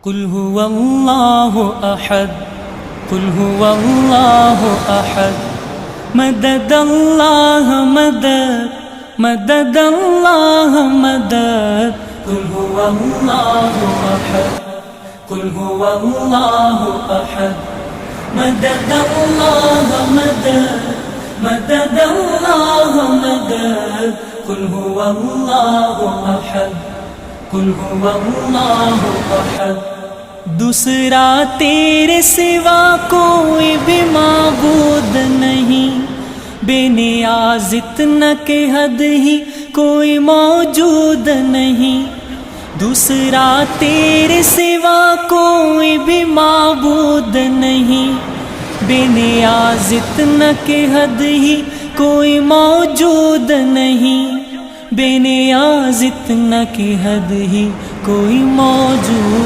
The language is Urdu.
قل هو الله أحد قل هو الله أحد مدد الله مدد مدد الله مدد قل هو الله أحد قل هو الله أحد مدد الله مدد مدد الله مدد قل هو الله أحد قل هو الله أحد دوسرا تیرے سوا کوئی بھی معبود نہیں، بے نیاز اتنا کہ حد ہی کوئی موجود نہیں، دوسرا تیرے سوا کوئی بھی معبود نہیں، بے نیاز اتنا کہ حد ہی کوئی موجود نہیں، بے نیاز اتنا کہ حد ہی کوئی موجود